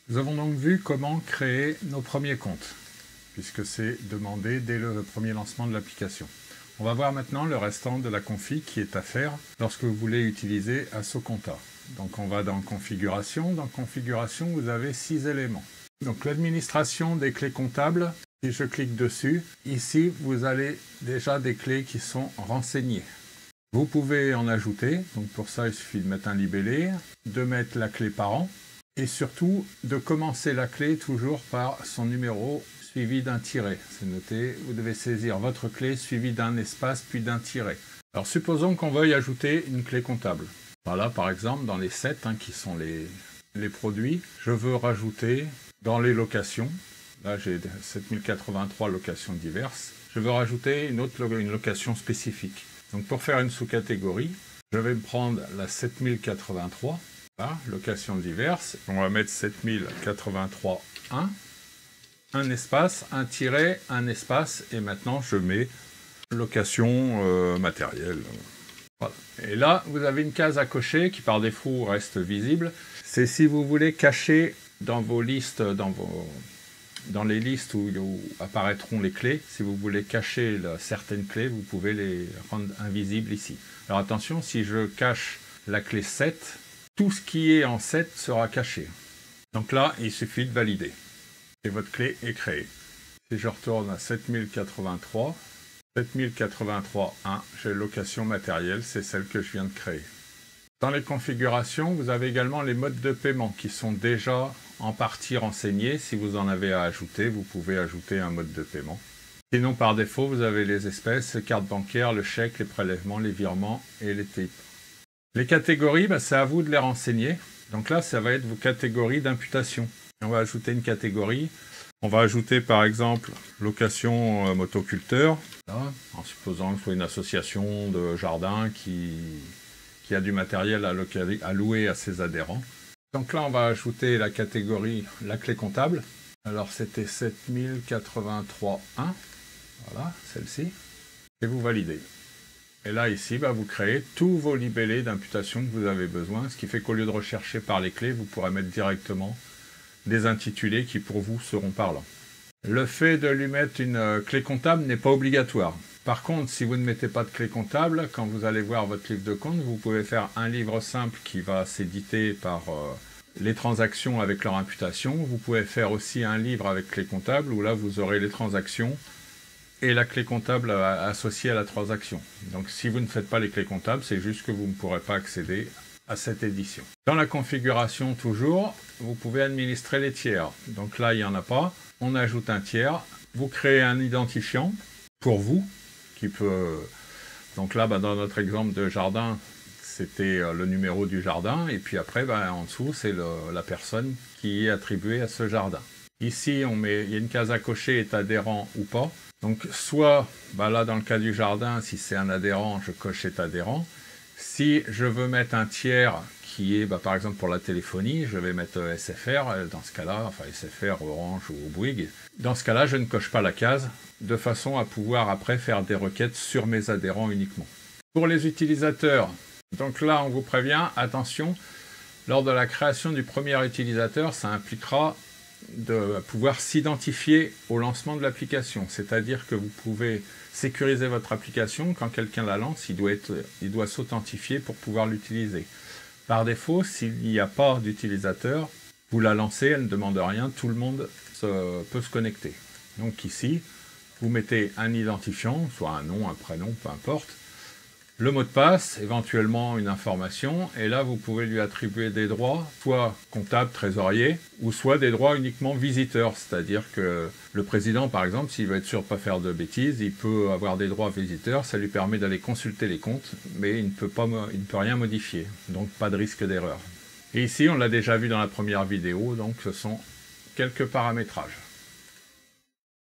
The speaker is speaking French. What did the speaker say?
Nous avons donc vu comment créer nos premiers comptes, puisque c'est demandé dès le premier lancement de l'application. On va voir maintenant le restant de la config qui est à faire lorsque vous voulez utiliser Assoconta. Donc on va dans Configuration. Dans Configuration, vous avez 6 éléments. Donc l'administration des clés comptables, si je clique dessus, ici vous avez déjà des clés qui sont renseignées. Vous pouvez en ajouter, donc pour ça il suffit de mettre un libellé, de mettre la clé parent, et surtout de commencer la clé toujours par son numéro suivi d'un tiret. C'est noté, vous devez saisir votre clé suivie d'un espace puis d'un tiret. Alors supposons qu'on veuille ajouter une clé comptable. Voilà par exemple dans les 7 qui sont les produits, je veux rajouter dans les locations, là j'ai 7083 locations diverses, je veux rajouter une location spécifique. Donc pour faire une sous-catégorie, je vais me prendre la 7083, là, location diverses, on va mettre 7083.1, un espace, un tiret, un espace, et maintenant je mets location matérielle. Voilà. Et là, vous avez une case à cocher qui par défaut reste visible. C'est si vous voulez cacher dans vos listes, dans les listes où apparaîtront les clés, si vous voulez cacher certaines clés, vous pouvez les rendre invisibles ici. Alors attention, si je cache la clé 7, tout ce qui est en 7 sera caché. Donc là, il suffit de valider. Et votre clé est créée. Si je retourne à 7083, 7083.1, j'ai location matérielle, c'est celle que je viens de créer. Dans les configurations, vous avez également les modes de paiement qui sont déjà en partie renseignés. Si vous en avez à ajouter, vous pouvez ajouter un mode de paiement. Sinon, par défaut, vous avez les espèces, les cartes bancaires, le chèque, les prélèvements, les virements et les TIP. Les catégories, c'est à vous de les renseigner. Donc là, ça va être vos catégories d'imputation. On va ajouter une catégorie. On va ajouter par exemple location motoculteur, en supposant que ce soit une association de jardin qui a du matériel à louer à ses adhérents. Donc là, on va ajouter la catégorie la clé comptable. Alors c'était 7083.1, voilà, celle-ci, et vous validez. Et là, ici, vous créez tous vos libellés d'imputation que vous avez besoin, ce qui fait qu'au lieu de rechercher par les clés, vous pourrez mettre directement des intitulés qui pour vous seront parlants. Le fait de lui mettre une clé comptable n'est pas obligatoire. Par contre, si vous ne mettez pas de clé comptable, quand vous allez voir votre livre de compte, vous pouvez faire un livre simple qui va s'éditer par les transactions avec leur imputation. Vous pouvez faire aussi un livre avec clé comptable où là vous aurez les transactions et la clé comptable associée à la transaction. Donc si vous ne faites pas les clés comptables, c'est juste que vous ne pourrez pas accéder à cette édition. Dans la configuration toujours, vous pouvez administrer les tiers. Donc là, il n'y en a pas. On ajoute un tiers. Vous créez un identifiant pour vous, qui peut... Donc là, dans notre exemple de jardin, c'était le numéro du jardin. Et puis après, en dessous, c'est la personne qui est attribuée à ce jardin. Ici, il y a une case à cocher, est adhérent ou pas. Donc soit, là dans le cas du jardin, si c'est un adhérent, je coche est adhérent. Si je veux mettre un tiers qui est, par exemple pour la téléphonie, je vais mettre SFR, dans ce cas-là, enfin SFR, Orange ou Bouygues. Dans ce cas-là, je ne coche pas la case, de façon à pouvoir après faire des requêtes sur mes adhérents uniquement. Pour les utilisateurs, donc là on vous prévient, attention, lors de la création du premier utilisateur, ça impliquera de pouvoir s'identifier au lancement de l'application. C'est-à-dire que vous pouvez sécuriser votre application. Quand quelqu'un la lance, il doit s'authentifier pour pouvoir l'utiliser. Par défaut, s'il n'y a pas d'utilisateur, vous la lancez, elle ne demande rien, tout le monde peut se connecter. Donc ici, vous mettez un identifiant, soit un nom, un prénom, peu importe, le mot de passe, éventuellement une information, et là vous pouvez lui attribuer des droits, soit comptable, trésorier, ou soit des droits uniquement visiteurs, c'est-à-dire que le président par exemple, s'il veut être sûr de ne pas faire de bêtises, il peut avoir des droits visiteurs, ça lui permet d'aller consulter les comptes, mais il ne peut rien modifier, donc pas de risque d'erreur. Et ici, on l'a déjà vu dans la première vidéo, donc ce sont quelques paramétrages.